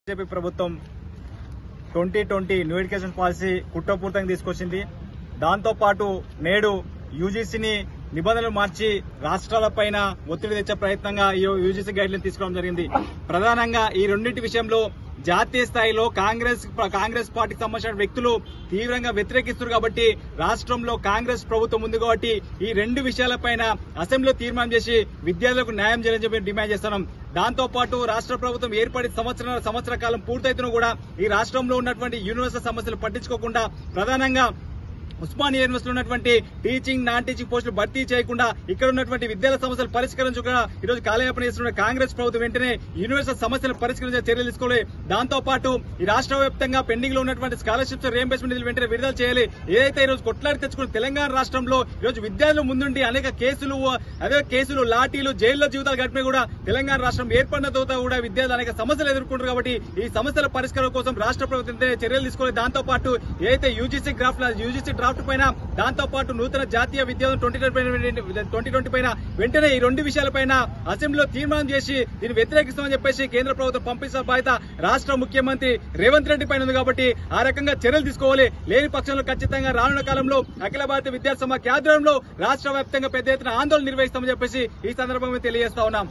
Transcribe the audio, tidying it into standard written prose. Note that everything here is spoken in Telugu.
బీజేపీ ప్రభుత్వం 2020 న్యూ ఎడ్యుకేషన్ పాలసీ కుట్రపూర్తంగా తీసుకొచ్చింది. దాంతో పాటు నేడు యూజీసీని నిబంధనలు మార్చి రాష్ట్రాలపైన ఒత్తిడి తెచ్చే ప్రయత్నంగా ఈ యూజీసీ గైడ్లైన్ తీసుకోవడం జరిగింది. ప్రధానంగా ఈ రెండింటి విషయంలో జాతీయ స్థాయిలో కాంగ్రెస్ పార్టీకి సంబంధించిన వ్యక్తులు తీవ్రంగా వ్యతిరేకిస్తున్నారు. కాబట్టి రాష్ట్రంలో కాంగ్రెస్ ప్రభుత్వం ఉంది కాబట్టి ఈ రెండు విషయాలపైన అసెంబ్లీలో తీర్మానం చేసి విద్యార్థులకు న్యాయం చేయాలని చెప్పి డిమాండ్ చేస్తున్నాం. దాంతో పాటు రాష్ట్ర ప్రభుత్వం ఏర్పడి సంవత్సర కాలం పూర్తయితున్నా కూడా ఈ రాష్ట్రంలో ఉన్నటువంటి యూనివర్సిటీ సమస్యలు పట్టించుకోకుండా ప్రధానంగా ఉస్మానియా యూనివర్సిటీలో ఉన్నటువంటి టీచింగ్ నాన్ టీచింగ్ పోస్టులు భర్తీ చేయకుండా ఇక్కడ ఉన్నటువంటి విద్యార్థుల సమస్యలు పరిష్కరించకుండా ఈరోజు కాలయాపన చేస్తున్న కాంగ్రెస్ ప్రభుత్వం వెంటనే యూనివర్సిటీ సమస్యలు పరిష్కరించే చర్యలు తీసుకోవాలి. దాంతో పాటు ఈ రాష్ట్ర వ్యాప్తంగా పెండింగ్ లో ఉన్నటువంటి స్కాలర్షిప్స్ రీయింబర్స్మెంట్ నిధులు వెంటనే విడుదల చేయాలి. ఏదైతే ఈరోజు కొట్లాడి తెచ్చుకున్న తెలంగాణ రాష్ట్రంలో ఈరోజు విద్యార్థుల ముందుండి అనేక కేసులు లాఠీలు జైల్లో జీవితాలు గడిపే కూడా తెలంగాణ రాష్ట్రం ఏర్పడిన తర్వాత కూడా విద్యార్థులు అనేక సమస్యలు ఎదుర్కొంటారు. కాబట్టి ఈ సమస్యల పరిష్కారం కోసం రాష్ట్ర ప్రభుత్వం చర్యలు తీసుకోవాలి. దాంతో పాటు ఏదైతే యూజీసీ డ్రాఫ్ట్ పైన దాంతో పాటు నూతన జాతీయ విద్యార్థులు 2020 పైన వెంటనే ఈ రెండు విషయాలపైన అసెంబ్లీలో తీర్మానం చేసి దీన్ని వ్యతిరేకిస్తామని చెప్పేసి కేంద్ర ప్రభుత్వం పంపించిన బాధ్యత రాష్ట్ర ముఖ్యమంత్రి రేవంత్ రెడ్డి పైన ఉంది. కాబట్టి ఆ రకంగా చర్యలు తీసుకోవాలి. లేని పక్షంలో ఖచ్చితంగా రానున్న కాలంలో అఖిల భారత విద్యార్థి సమాఖ్య ఆధ్వర్యంలో రాష్ట్ర వ్యాప్తంగా పెద్ద ఎత్తున ఆందోళన నిర్వహిస్తామని చెప్పేసి ఈ సందర్భంగా తెలియజేస్తా ఉన్నాం.